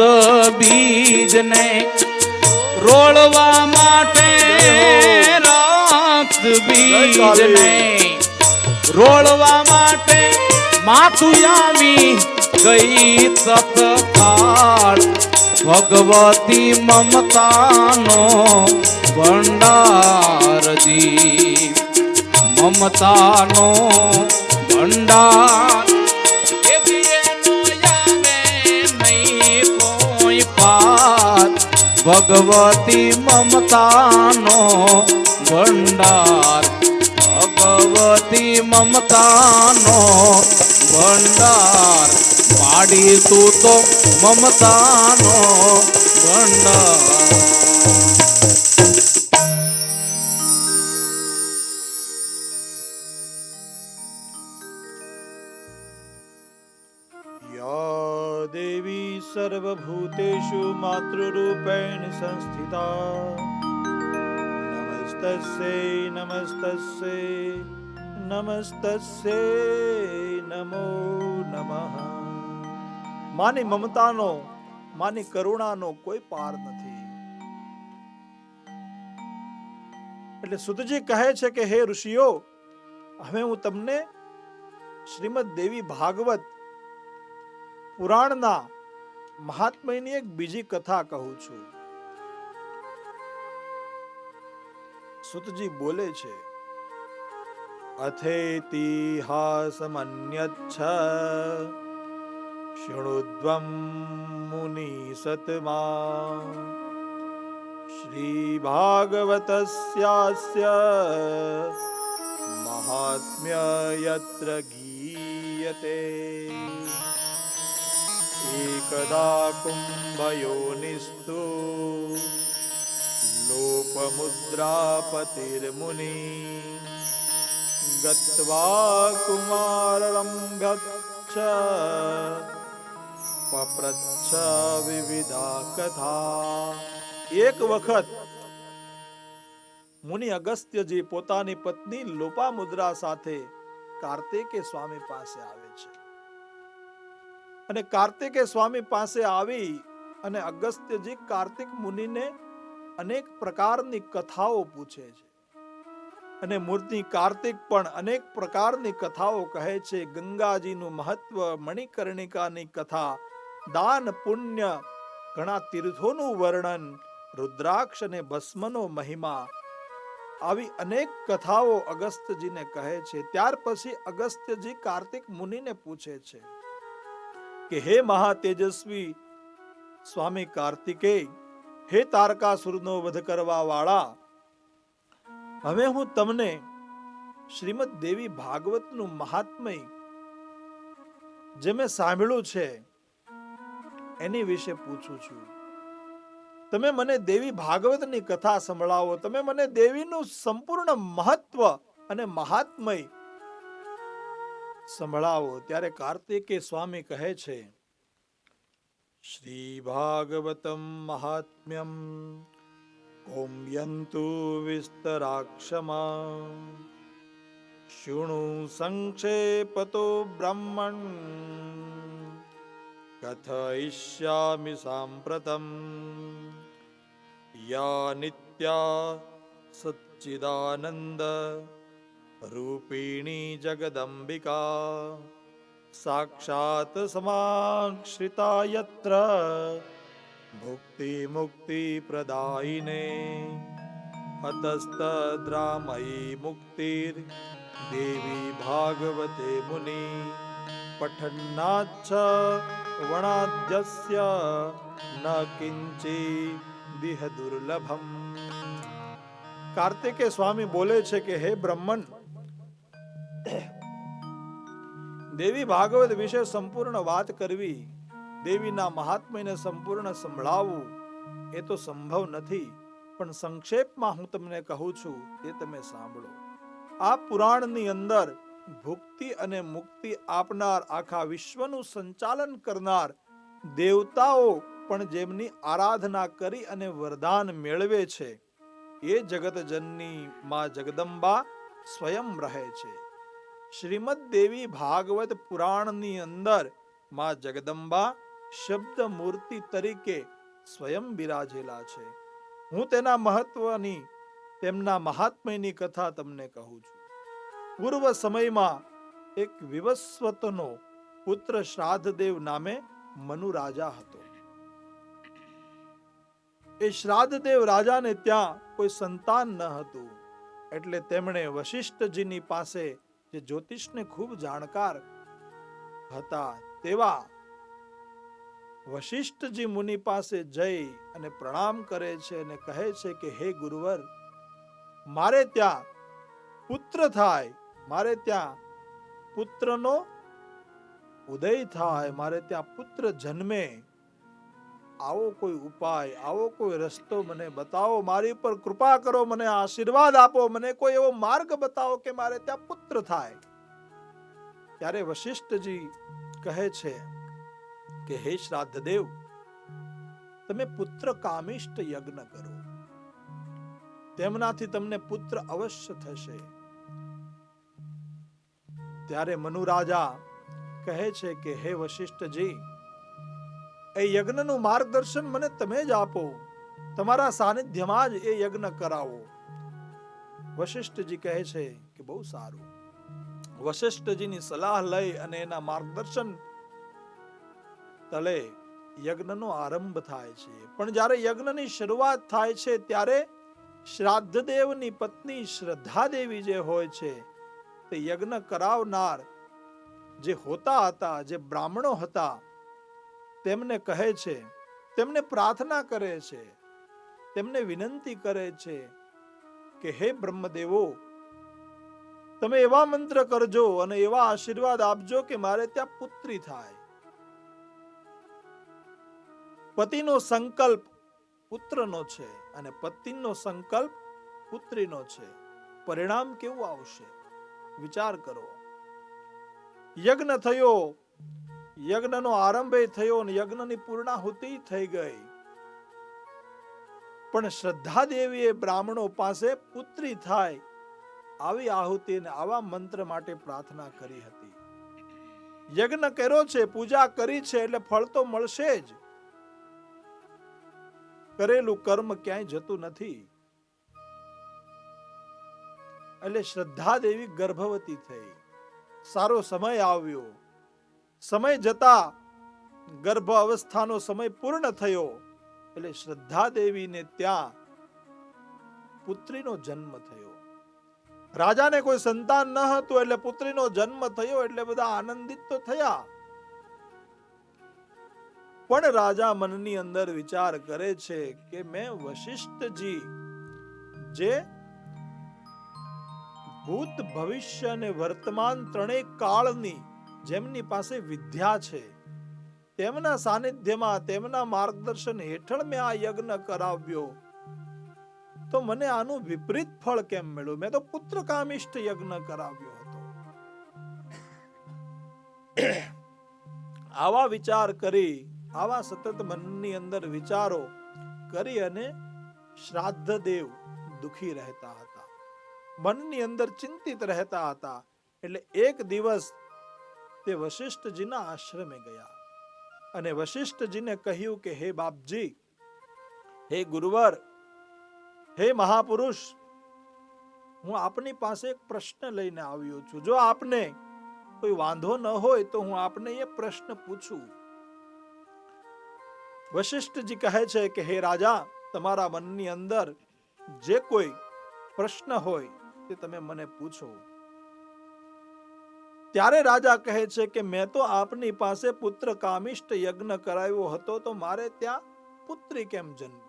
બીજને રોળવા માટે, રક્ત બીજને રોળવા માટે માતું આવી ગઈ તત્કાળ. ભગવતી મમતાનો ભંડારજી, મમતાનો ભંડાર એ જીએનો આવે નહીં કોઈ પાર, ભગવતી મમતાનો ભંડાર, ભગવતી મમતાનો ભંડાર, પાડી તું તો મમતાનો ભંડાર. યા દેવી સર્વભૂતેષુ માતૃરૂપેણ સંસ્થિતા, નમસ્તસ્યૈ નમસ્તસ્યૈ નમસ્તસ્યૈ નમો નમઃ. માની મમતાનો, માની કરુણાનો કોઈ પાર નથી. એટલે સુતજી કહે છે કે હે ઋષિઓ, હવે હું તમને શ્રીમદ દેવી ભાગવત પુરાણના મહાત્મ્યની એક બીજી કથા કહું છું. સુતજી બોલે છે, અથેતિહાસમન્યચ્છ શૃણુદ્વં મુનિ સતમા, શ્રી ભાગવતસ્યાસ્ય મહાત્મ્ય યત્ર ગીયતે. એકદા કુંભયોનિસ્તુ લોપમુદ્રાપતિર્મુનિ, ગત્વા કુમારલંભ્યચ્છ પપ્રચ્છ વિવિધા કથા. એક વખત મુનિ અગસ્ત્યજી પોતાની પત્ની લોપામુદ્રા સાથે કાર્તિકે સ્વામી પાસે આવે છે. અને કાર્તિકે સ્વામી પાસે આવી અને અગસ્ત્યજી કાર્તિક મુનિને અનેક પ્રકારની કથાઓ પૂછે છે. અને મૂર્તિ કાર્તિક પણ અનેક પ્રકારની કથાઓ કહે છે. ગંગાજીનું મહત્વ, મણિકર્ણિકાની કથા, દાન પુણ્ય, ઘણા તીર્થોનું વર્ણન, રુદ્રાક્ષ અને ભસ્મનો મહિમા, આવી અનેક કથાઓ અગસ્ત્યજીને કહે છે. ત્યાર પછી અગસ્ત્યજી કાર્તિક મુનિને પૂછે છે કે હે મહાતેજસ્વી સ્વામી કાર્તિકેય, હે તારકાસુરનો વધ કરવા વાળા, હવે હું તમને શ્રીમદ દેવી ભાગવતનું મહાત્મય જે મેં સાંભળ્યું છે એની વિશે પૂછું છું. તમે મને દેવી ભાગવતની કથા સંભળાવો, તમે મને દેવીનું સંપૂર્ણ મહત્વ અને મહાત્મય સંભળાવો. ત્યારે કાર્તિકે સ્વામી કહે છે, શ્રી ભાગવતમ મહાત્મ્યમ કોમ્યંતુ વિસ્તરાક્ષમા, શૃણુ સંક્ષેપતો બ્રહ્મણ કથયિષ્યામિ સાંપ્રતમ. યા નિત્યા સચ્ચિદાનંદ રૂપિણી જગદંબિકા, સાક્ષાત સમાશ્રિતા યત્ર ભુક્તિ મુક્તિ પ્રદાયિને, અતસ્તદ્રામયી મુક્તિર દેવી ભાગવતે મુનિ, પઠન્નાચ્છ વણાદ્યસ્ય ન કિંચી દિહ દુર્લભમ. કાર્તિકે સ્વામી બોલે છે કે હે બ્રહ્મન, દેવી ભાગવત વિશે સંપૂર્ણ વાત કરવી, દેવીના મહાત્મ્યને સંપૂર્ણ સંભળાવવું એ તો સંભવ નથી, પણ સંક્ષેપમાં હું તમને કહું છું તે તમે સાંભળો. આ પુરાણની અંદર ભુક્તિ અને મુક્તિ આપનાર, આખા વિશ્વનું સંચાલન કરનાર દેવતાઓ પણ જેમની આરાધના કરી અને વરદાન મેળવે છે એ જગતજનની માં જગદંબા સ્વયં રહે છે. શ્રીમદ દેવી ભાગવત પુરાણની અંદર માં જગદંબા શબ્દ મૂર્તિ તરીકે સ્વયં બિરાજેલા છે. હું તેના મહત્વની, તેમના મહાત્મ્યની કથા તમને કહું છું. પૂર્વ સમયમાં એક વિવસ્વતનો પુત્ર શ્રાદ્ધદેવ નામે મનુ રાજા હતો. એ શ્રાદ્ધદેવ રાજાને ત્યાં કોઈ સંતાન ન હતું, એટલે તેમણે વશિષ્ઠજીની પાસે, જે જ્યોતિષને ખૂબ જાણકાર હતા, તેવા વશિષ્ઠજી મુનિ પાસે જઈ અને પ્રણામ કરે છે અને કહે છે કે હે ગુરુવર, મારે ત્યાં પુત્ર થાય, મારે ત્યાં પુત્રનો ઉદય થાય, મારે ત્યાં પુત્ર જન્મે, આવો કોઈ ઉપાય, આવો કોઈ રસ્તો મને બતાવો, મારી પર કૃપા કરો, મને આશીર્વાદ આપો, મને કોઈ એવો માર્ગ બતાવો કે મારે ત્યાં પુત્ર થાય. ત્યારે વશિષ્ઠજી કહે છે કે હે શ્રાદ્ધદેવ, તમે પુત્ર કામિષ્ટ યજ્ઞ કરો, તેમનાથી તમને પુત્ર અવશ્ય થશે. ત્યારે મનુ રાજા કહે છે કે હે વશિષ્ઠજી, એ યજ્ઞનું માર્ગદર્શન મને તમે જ આપો, તમારા સાનિધ્યમાં જ એ યજ્ઞ કરાવો. વશિષ્ઠજી કહે છે કે બહુ સારું. વશિષ્ઠજીની સલાહ લઈ અને એના માર્ગદર્શન તલે યજ્ઞનો આરંભ થાય છે. પણ જ્યારે યજ્ઞની શરૂઆત થાય છે ત્યારે શ્રાદ્ધદેવની પત્ની શ્રદ્ધાદેવી જે હોય છે, તે યજ્ઞ કરાવનાર જે હોતા હતા, જે બ્રાહ્મણો હતા, તેમને કહે છે, તેમને પ્રાર્થના કરે છે, તેમને વિનંતી કરે છે કે હે બ્રહ્મદેવો, તમે એવા મંત્ર કરજો અને એવા આશીર્વાદ આપજો કે મારે ત્યાં પુત્રી થાય. પતિનો સંકલ્પ પુત્રનો છે અને પત્નીનો સંકલ્પ પુત્રીનો છે. પરિણામ કેવું આવશે વિચાર કરો. યજ્ઞ થયો, યજ્ઞનો આરંભ થયો અને યજ્ઞની પૂર્ણાહુતિ થઈ ગઈ. પણ શ્રદ્ધા દેવીએ બ્રાહ્મણો પાસે પુત્રી થાય આવી આહુતિ અને આવા મંત્ર માટે પ્રાર્થના કરી હતી. યજ્ઞ કર્યો છે, પૂજા કરી છે, એટલે ફળ તો મળશે જ. કરેલું કર્મ ક્યાંય જતું નથી. એટલે શ્રદ્ધા દેવી ગર્ભવતી થઈ. સારો સમય આવ્યો. સમય જતા ગર્ભ અવસ્થાનો સમય પૂર્ણ થયો એટલે શ્રદ્ધા દેવીને ત્યાં પુત્રીનો જન્મ થયો. રાજાને કોઈ સંતાન ન હતું એટલે પુત્રીનો જન્મ થયો એટલે બધા આનંદિત તો થયા. પણ રાજા મનની અંદર વિચાર કરે છે કે મેં વશિષ્ઠજી, જે ભૂત ભવિષ્ય અને વર્તમાન ત્રણેય કાળની જેમની પાસે વિદ્યા છે, તેમના સાનિધ્યમાં, તેમના માર્ગદર્શન હેઠળ મેં આ યજ્ઞ કરાવ્યો, તો મને આનું વિપરીત ફળ કેમ મળ્યું? મેં તો પુત્ર કામિષ્ઠ યજ્ઞ કરાવ્યો હતો. આવા વિચાર કરી, આવા સતત મનની અંદર વિચારો કરી અને શ્રાદ્ધદેવ દુખી રહેતા હતા, મનની અંદર ચિંતિત રહેતા હતા. એટલે એક દિવસ તે વશિષ્ઠજીના આશ્રમે ગયા અને વશિષ્ઠજીને કહ્યું કે હે બાપજી, હે ગુરુવર, હે મહાપુરુષ, હું આપની પાસે એક પ્રશ્ન લઈને આવ્યો છું. જો આપને કોઈ વાંધો ન હોય તો હું આપને એ પ્રશ્ન પૂછું. વશિષ્ઠજી કહે છે કે હે રાજા, તમારા મનની અંદર જે કોઈ પ્રશ્ન હોય તે તમે મને પૂછો. ત્યારે રાજા કહે છે કે મેં તો આપની પાસે પુત્ર કામિષ્ઠ યજ્ઞ કરાવ્યો હતો, તો મારે ત્યાં પુત્રી કેમ જન્મી?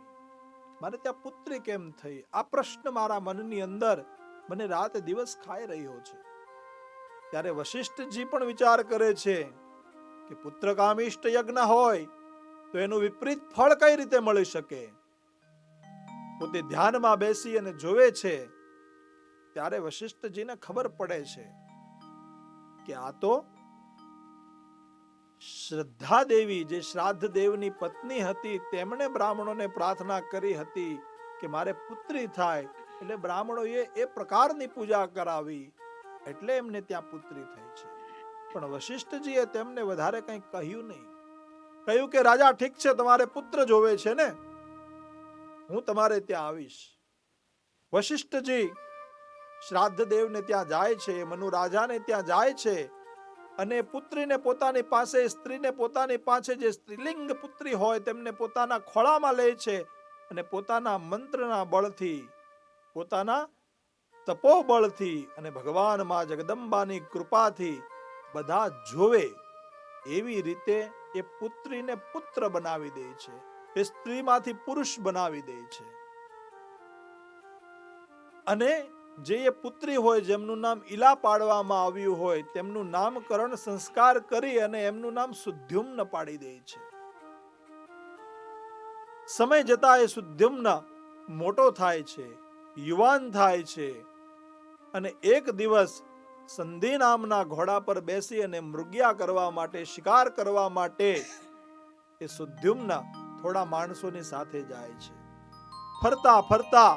મારે ત્યાં પુત્રી કેમ થઈ? આ પ્રશ્ન મારા મનની અંદર મને રાત દિવસ ખાઈ રહ્યો છે. ત્યારે વશિષ્ઠજી પણ વિચાર કરે છે કે પુત્ર કામિષ્ઠ યજ્ઞ હોય તો એનું વિપરીત ફળ કઈ રીતે મળી શકે? પોતે ધ્યાનમાં બેસી અને જોવે છે. ત્યારે વશિષ્ઠજીને ખબર પડે છે કે આ તો શ્રદ્ધા દેવી, જે શ્રાદ્ધ દેવની પત્ની હતી, તેમણે બ્રાહ્મણોને પ્રાર્થના કરી હતી કે મારે પુત્રી થાય, એટલે બ્રાહ્મણોએ એ પ્રકારની પૂજા કરાવી, એટલે એમને ત્યાં પુત્રી થઈ છે. પણ વશિષ્ઠજીએ તેમને વધારે કંઈ કહ્યું નહીં. કહ્યું કે રાજા, ઠીક છે, તમારે પુત્ર જોવે છે ને, હું તમારે ત્યાં આવીશ. વશિષ્ઠજી શ્રાદ્ધ દેવને ત્યાં જાય છે, મનુ રાજાને ત્યાં જાય છે અને પુત્રીને પોતાની પાસે, સ્ત્રીને પોતાની પાસે, જે સ્ત્રીલિંગ પુત્રી હોય તેમને પોતાના ખોળામાં લે છે અને પોતાના મંત્રના બળથી, પોતાના તપોબળથી અને ભગવાન માં જગદંબાની કૃપાથી બધા જોવે એવી રીતે એ પુત્રીને પુત્ર બનાવી દે છે, એ સ્ત્રીમાંથી પુરુષ બનાવી દે છે. અને જે એ પુત્રી હોય, જેમનું નામ ઈલા પાડવામાં આવ્યું હોય, તેમનું નામકરણ સંસ્કાર કરી અને એમનું નામ સુદ્યુમ્ન પાડી દે છે. સમય જતા એ સુદ્યુમ્ન મોટો થાય છે, યુવાન થાય છે, અને એક દિવસ સંધિ નામના ઘોડા પર બેસી અને મૃગ્યા કરવા માટે, શિકાર કરવા માટે એ સુદ્યુમ્ન થોડા માણસોની સાથે જાય છે. ફરતા ફરતા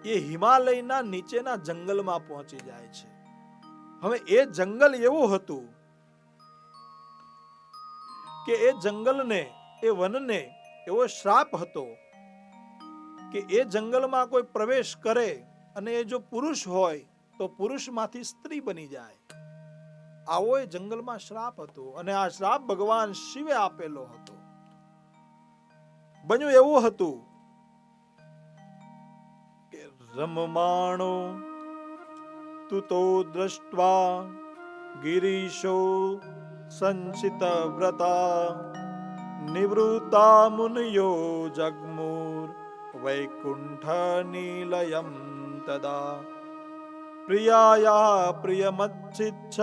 એ હિમાલયના નીચેના જંગલમાં પહોંચી જાય છે. હવે એ જંગલ એવું હતું કે એ જંગલને, એ વનને એવો શ્રાપ હતો કે એ જંગલમાં કોઈ પ્રવેશ કરે અને એ જો પુરુષ હોય તો પુરુષમાંથી સ્ત્રી બની જાય. આવો એ જંગલમાં શ્રાપ હતો, અને આ શ્રાપ ભગવાન શિવે આપેલો હતો. બન્યું એવું હતું કે રમમાણો તુતો દ્રષ્ટવા ગિરીશો સંચિત વ્રતા નિવૃત્તા મુનયો જગ્મુર વૈકુંઠ નીલયમ તદા પ્રિયાયા પ્રિયમચ્છિચ્છ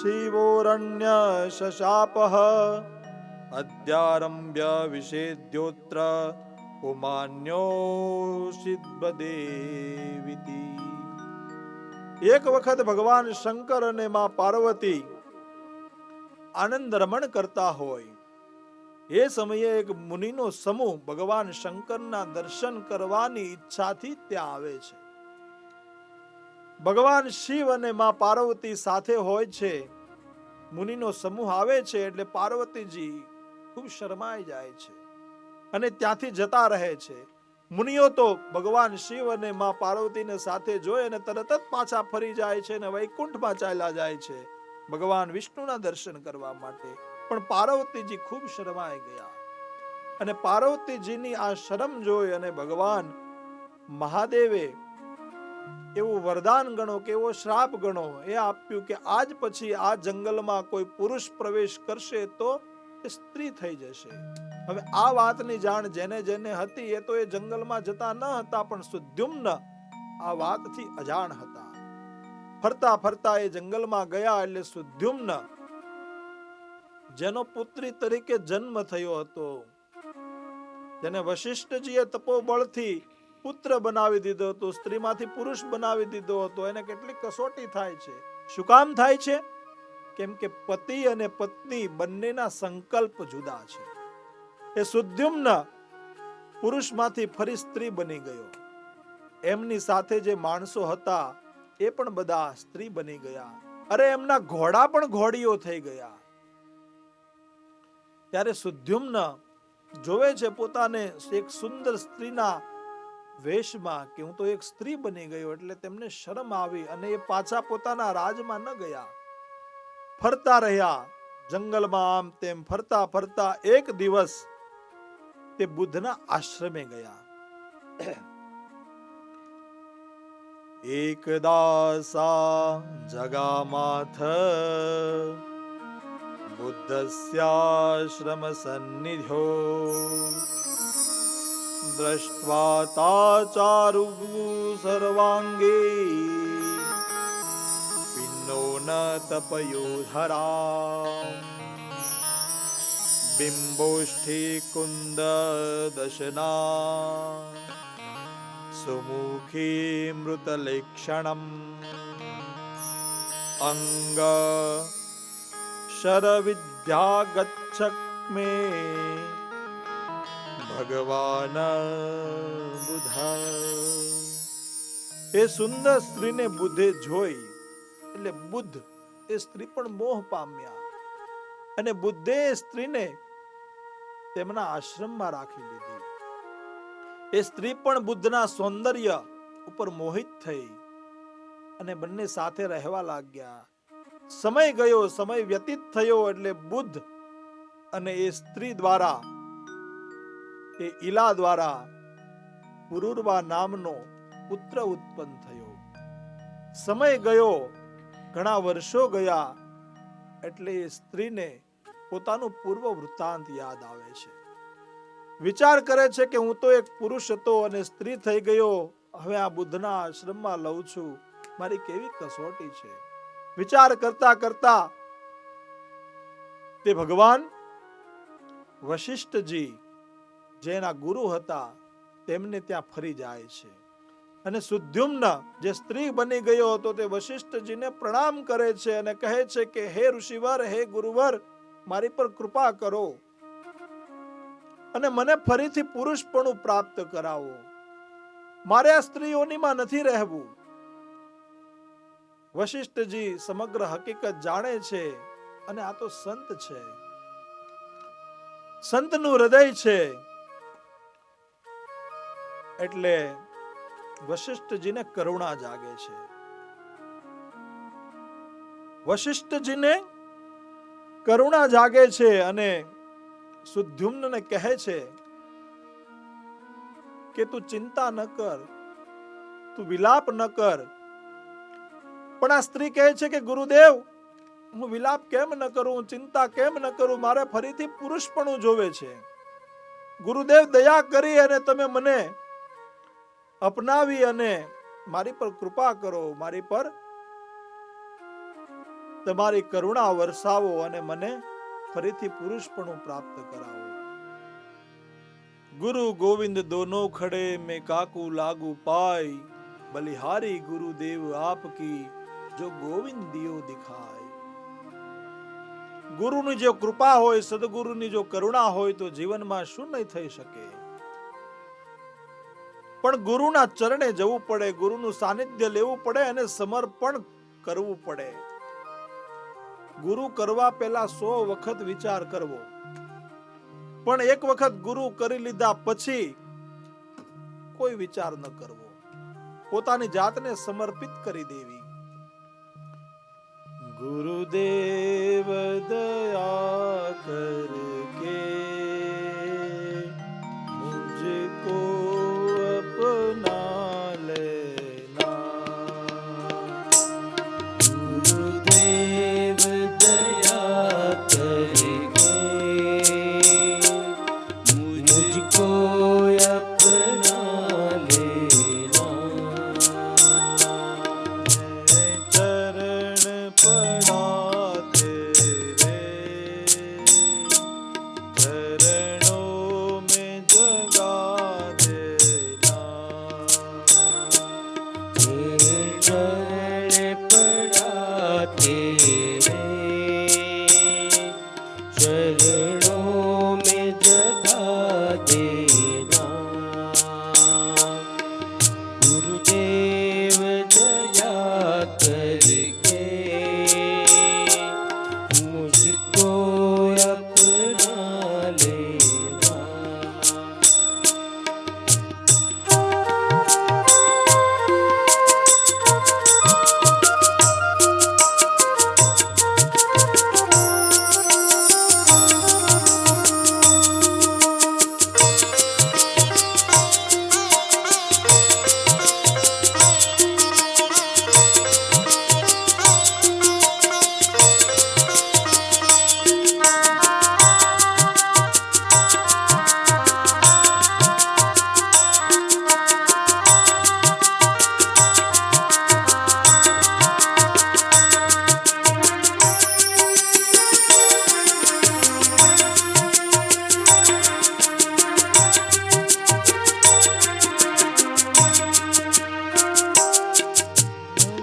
શિવોરણ્ય શશાપઃ અદ્યારંભ્ય વિષેદ્યોત્ર પુમાન્યોષિદ્બદેવિતિ. એક વખત ભગવાન શંકર અને માં પાર્વતી આનંદ રમણ કરતા હોય, એ સમયે એક મુનિનો સમૂહ ભગવાન શંકરના દર્શન કરવાની ઈચ્છાથી ત્યાં આવે છે. ભગવાન શિવ અને માં પાર્વતી સાથે હોય છે. મુનિનો સમૂહ આવે છે એટલે પાર્વતીજી ખૂબ શરમાઈ જાય છે અને ત્યાંથી જતા રહે છે. મુનિઓ તો ભગવાન શિવ અને માં પાર્વતીને સાથે જોઈ અને તરત જ પાછા ફરી જાય છે અને વૈકુંઠમાં ચાલ્યા જાય છે ભગવાન વિષ્ણુના દર્શન કરવા માટે. પણ પાર્વતીજી ખૂબ શરમાઈ ગયા, અને પાર્વતીજીની આ શરમ જોઈ અને ભગવાન મહાદેવે એવું વરદાન ગણો કે એવો શ્રાપ ગણો એ આપ્યું કે આજ પછી આ જંગલમાં કોઈ પુરુષ પ્રવેશ કરશે તો એ સ્ત્રી થઈ જશે. હવે આ વાતની જાણ જેને જેને હતી એ તો એ જંગલમાં જતા ન હતા, પણ સુદ્યુમ્ન આ વાતથી અજાણ હતા. ફરતા ફરતા એ જંગલમાં ગયા એટલે સુદ્યુમ્ન, જેનો પુત્રી તરીકે જન્મ થયો હતો, જેને વશિષ્ઠજીએ તપોબળથી પુત્ર બનાવી દીધો હતો, સ્ત્રીમાંથી પુરુષ બનાવી દીધો હતો, એને કેટલી કસોટી થાય છે. શું કામ થાય છે? કેમ કે પતિ અને પત્ની બંનેના સંકલ્પ જુદા છે. એ સુદ્યુમ્ન પુરુષમાંથી ફરી સ્ત્રી બની ગયો. એમની સાથે જે માણસો હતા એ પણ બધા સ્ત્રી બની ગયા. અરે એમના ઘોડા પણ ઘોડીઓ થઈ ગયા. ત્યારે સુદ્યુમ્ન જોવે છે પોતાને એક સુંદર સ્ત્રીના વેશમાં કે હું તો એક સ્ત્રી બની ગયો, એટલે તેમને શરમ આવી અને એ પાછા પોતાના રાજમાં ન ગયા. ફરતા રહ્યા જંગલમાં, આમ તેમ ફરતા ફરતા એક દિવસ તે બુદ્ધના આશ્રમે ગયા. એકદા સા જગામાથ બુદ્ધસ્યાશ્રમ સન્નિધ્યો દ્રષ્ટ્વા તાચારુ સર્વાંગી પિન્નો ન તપયોધરા બિંબોષ્ઠી કુંદ દશના સુમુખી મૃતલેક્ષણમ અંગ શરવિદ્યા ગચ્છક્મે ભગવાન બુધ. એ સુંદર સ્ત્રીને બુદ્ધે જોઈ એટલે બુદ્ધ એ સ્ત્રી પણ મોહ પામ્યા, અને બુદ્ધે એ સ્ત્રીને તેમના આશ્રમમાં રાખી લીધી. એ સ્ત્રી પણ બુદ્ધના સૌંદર્ય ઉપર મોહિત થઈ અને બંને સાથે રહેવા લાગ્યા. સમય ગયો, સમય વ્યતીત થયો એટલે બુદ્ધ અને એ સ્ત્રી દ્વારા એ ઈલા દ્વારા પુરુરવા નામનો પુત્ર ઉત્પન્ન થયો. સમય ગયો, ઘણા વર્ષો ગયા, એટલે એ સ્ત્રીને પોતાનું પૂર્વ વૃત્તાંત યાદ આવે છે. વિચાર કરે છે કે હું તો એક પુરુષ હતો અને સ્ત્રી થઈ ગયો, હવે આ બુદ્ધના આશ્રમમાં લઉં છું, મારી કેવી કસોટી છે. વિચાર કરતા કરતા તે ભગવાન વશિષ્ઠજી જેના ગુરુ હતા તેમને ત્યાં ફરી જાય છે અને સુદ્યુમ્ન જે સ્ત્રી બની ગયો હતો તે વશિષ્ઠજીને પ્રણામ કરે છે અને કહે છે કે હે ઋષિવર, હે ગુરુવર, મારી પર કૃપા કરો અને મને ફરીથી પુરુષપણું પ્રાપ્ત કરાવો. મારે આ સ્ત્રીઓનીમાં નથી રહેવું. વશિષ્ઠજી સમગ્ર હકીકત જાણે છે અને આ તો સંત છે, સંતનું હૃદય છે, એટલે વશિષ્ઠજીને કરુણા જાગે છે. વશિષ્ઠજીને કરુણા જાગે છે અને સુદ્યુમ્નને કહે છે કે તું ચિંતા ન કર, તું વિલાપ ન કર. પણ આ સ્ત્રી કહે છે કે ગુરુદેવ, હું વિલાપ કેમ ન કરું, ચિંતા કેમ ન કરું, મારે ફરીથી પુરુષપણું જોવે છે. ગુરુદેવ, દયા કરી અને તમે મને અપનાવી અને મારી પર કૃપા કરો, મારી પર તમારી કરુણા વરસાવો અને મને ફરીથી પુરુષપણું પ્રાપ્ત કરાવો. ગુરુ ગોવિંદ દોનો ખડે મેં કાકુ લાગુ પાય, બલિહારી ગુરુદેવ આપકી જો ગોવિંદ દિયો દિખાય. ગુરુની જો કૃપા હોય, સદગુરુની જો કરુણા હોય તો જીવનમાં શું નહીં થઈ શકે. પણ ગુરુના ચરણે જવું પડે, ગુરુનું સાનિધ્ય લેવું પડે અને સમર્પણ કરવું પડે. ગુરુ કરવા પહેલા 100 વખત વિચાર કરવો, પણ એક વખત ગુરુ કરી લીધા પછી કોઈ વિચાર ન કરવો, પોતાની જાતને સમર્પિત કરી દેવી. ગુરુદેવ દયા કરકે મુझको अपना लेना, गुरुदेव दया करके मुझको अपना लेना, चरण पड़ा तेरे चरणों में जगा देना, चरण पड़ा तेरे चरणों में जगा देना, गुरुदेव दया करके मुझको अपना लेना.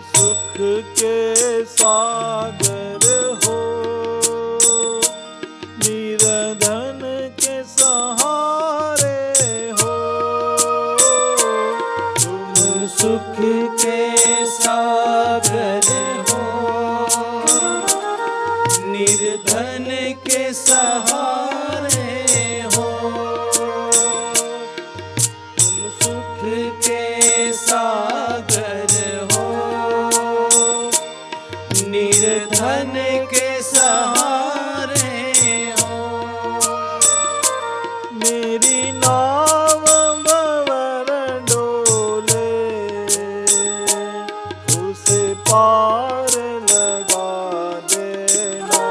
सुख के सागर हो, निर्धन के सहारे हो, तुम सुख के सागर हो, निर्धन के सहारे हो, तुम सुख के सागर हो, निर्धन के सहारे हो. मेरी ना पार लगा देना।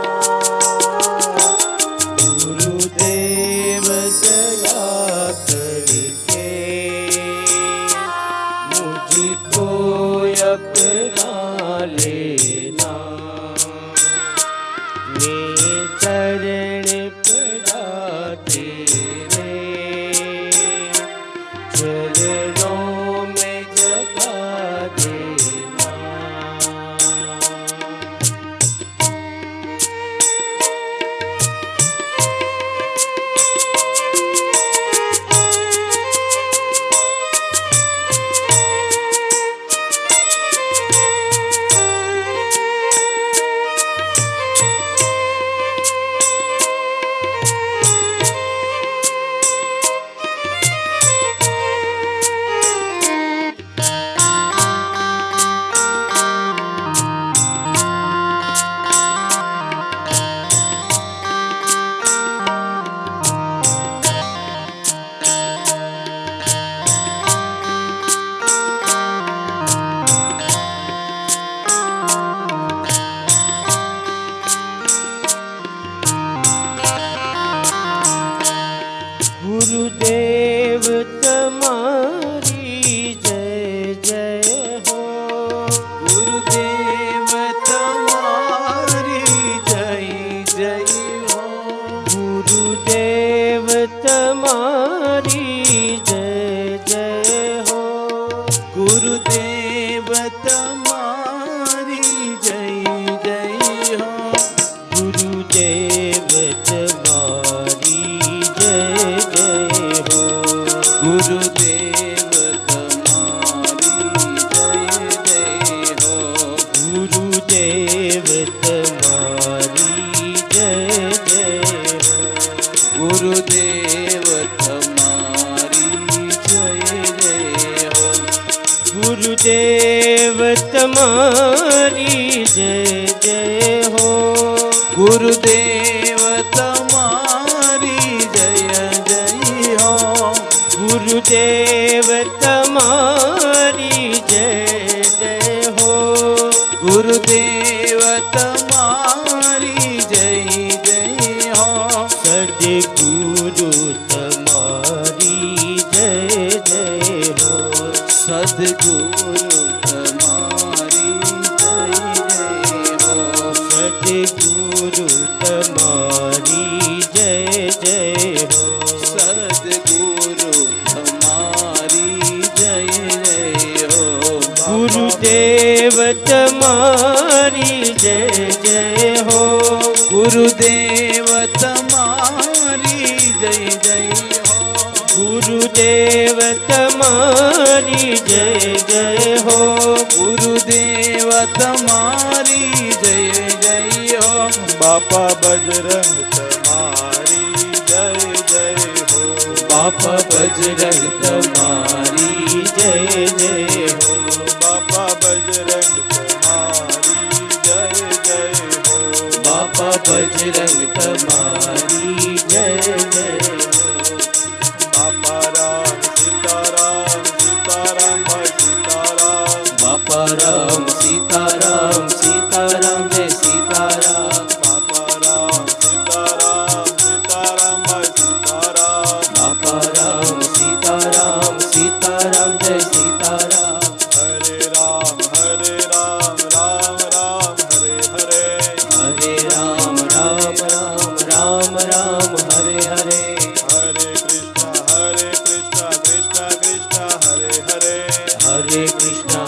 गुरुदेव दया करके मुझको अपना लेना। मैं चरण पड़ा तेरे चरणों में जगा देना। गुरुदेव तुम्हारी जय जय हो। गुरुदेव तुम्हारी जय जय हो। गुरुदेव तुम्हारी जय जय हो। गुरुदेव तुम्हारी जय जय हो। गुरुदेव तुम्हारी जय जय हो। गुरुदेव तुम्हारी जय जय हो। गुरुदेव तुम्हारी जय जय हो। गुरुदेव तुम्हारी जय जय हो। गुरुदेव तुम्हारी जय जय हो। गुरुदेव तुम्हारी जय जय हो। गुरुदेव तुम्हारी जय जय हो। गुरुदेव तुम्हारी जय जय हो। सद्गुरु तुम्हारी जय जय हो। सद्गुरु तुम्हारी जय जय हो। सद्गुरु तुम्हारी जय जय हो। सद्गुरु तुम्हारी जय जय हो। गुरुदेव तुम्हारी जय जय हो। गुरुदेव तुम्हारी जय जय हो। गुरुदेव तुम्हारी जय जय हो। गुरुदेव तुम्हारी जय जय हो। बापा बजरंग तुम्हारी जय जय हो। बापा बजरंग तुम्हारी जय जय हो। बापा बजरंग तुम्हारी जय जय हो। बापा बजरंग तुम्हारी जय जय हो। बापा राम सीताराम सीताराम भाई सीताराम। बापा राम सीताराम सीताराम जय सीताराम। बापा राम सीताराम सीताराम भाई सीताराम। बापा राम सीताराम सीताराम जय सीताराम। हरे राम राम राम हरे हरे। हरे राम राम राम राम राम हरे हरे। हरे कृष्णा कृष्णा कृष्णा हरे हरे। हरे कृष्णा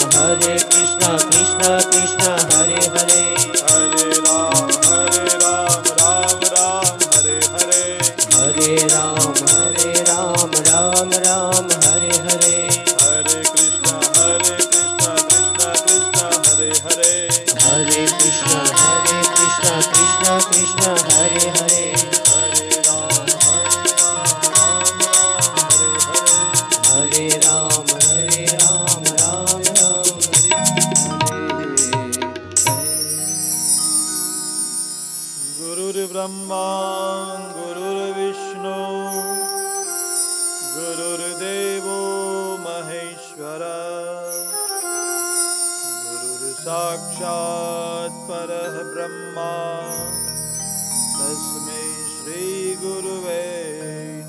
कृष्णा कृष्णा हरे हरे। हरे राम राम राम हरे हरे। हरे राम राम राम हरे हरे। हरे कृष्णा कृष्णा कृष्णा हरे हरे। हरे कृष्णा कृष्णा कृष्णा हरे हरे। हरे राम हरे राम राम राम गुरुर्ब्रह्मा गुरुर्विष्णु गुरुर्देवो महेश्वर गुरुर्साक्षात् साक्षात् परः ब्रह्मा तस्मै श्री गुरुवे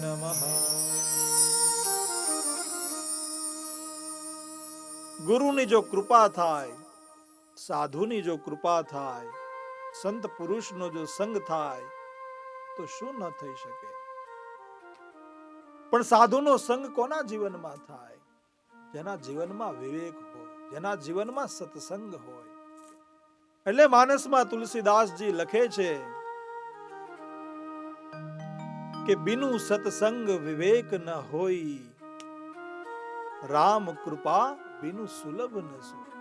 नमः। ગુરુની જો કૃપા થાય, સાધુની જો કૃપા થાય, સંત પુરુષનો જો સંગ થાય તો શું ન થઈ શકે? પણ સાધુનો સંગ કોના જીવનમાં થાય? જેના જીવનમાં વિવેક હોય, જેના જીવનમાં સત્સંગ હોય. એટલે માનસમાં તુલસીદાસજી લખે છે કે બિનુ સત્સંગ વિવેક ન હોય, રામ કૃપા બિનુ સુલભ ન સોય.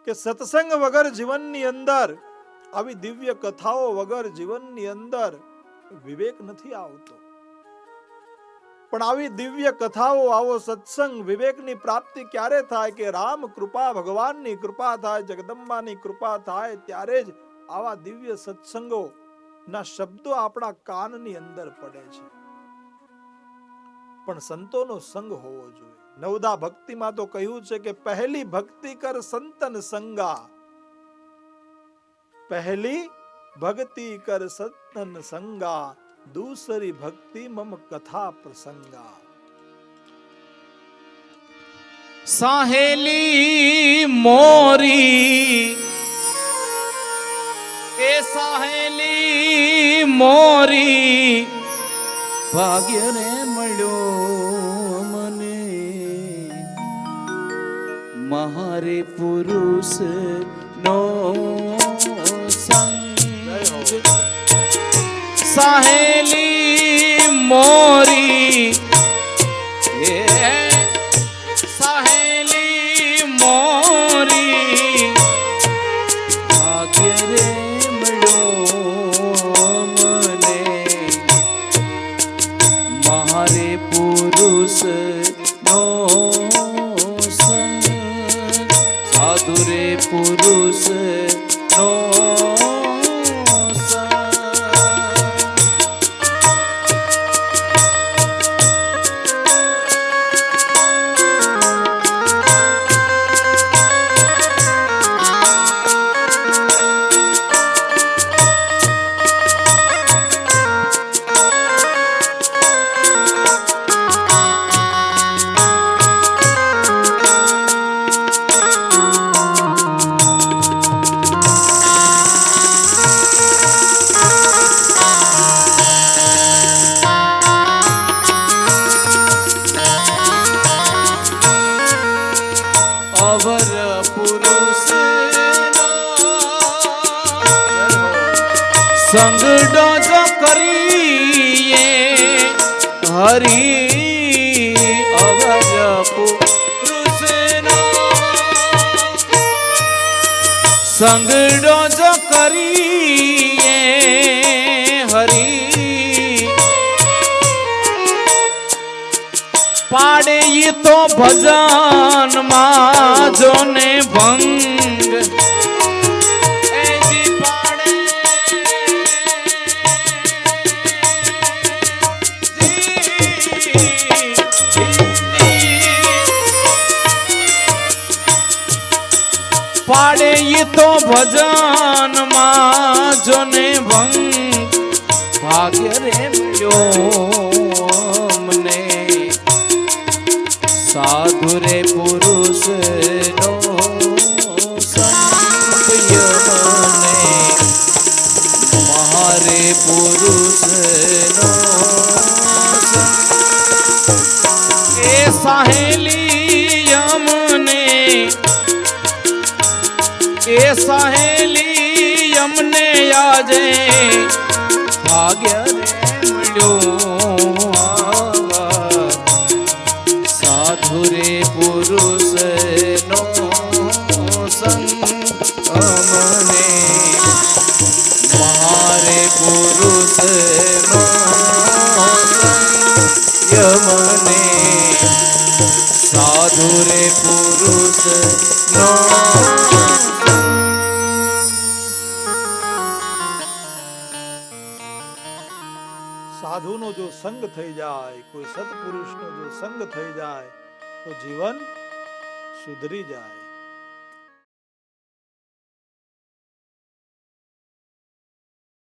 કે સત્સંગ વગર જીવનની અંદર, આવી દિવ્ય કથાઓ વગર જીવનની અંદર વિવેક નથી આવતો. પણ આવી દિવ્ય કથાઓ, આવો સત્સંગ, વિવેકની પ્રાપ્તિ ક્યારે થાય? કે રામ કૃપા, ભગવાનની કૃપા થાય, જગદંબાની કૃપા થાય, ત્યારે જ આવા દિવ્ય સત્સંગો ના શબ્દો આપણા કાનની અંદર પડે છે. પણ સંતોનો સંગ હોવો જોઈએ. નવદા ભક્તિમાં તો કહ્યું છે કે પહેલી ભક્તિ કર સંતન સંગા, પહેલી ભક્તિ કર સંતન સંગા, દૂસરી ભક્તિ મમ કથા પ્રસંગા. સાહેલી મોરી, એ સાહેલી મોરી, ભાગ્ય રે મળ્યો મને, મારે પુરુષ નો સંગ. સાહેલી મોરી, એ સાહેલી મોરી, ભાગ્ય રે મળ્યો મને, મારે પુરુષ નો સંગ. સાધુ રે પુરુષ નો સંગડો જો કરીએ હરી, અવર પુરુષનો સંગડો જો કરીએ હરી, પાડે તો ભજન માં જોને ભંગ. પાડે તો ભજન માં જોને ભંગ, ભાગ્ય રે મળ્યો મને, સાધુ રે પુરુષ નો સંગ મને, મારે પુરુષ નો સંગ. એ સાહેલી અમને, એ સાહેલી અમને આજે ભાગ્ય રે મળ્યો, સાધુ રે પુરુષ નો સંગ અમને, મારે પુરુષ નો સંગ મને, સાધુ રે પુરુષ નો. સાધુનો જો સંગ થઈ જાય, કોઈ સત્પુરુષનો જો સંગ થઈ જાય તો જીવન સુધરી જાય.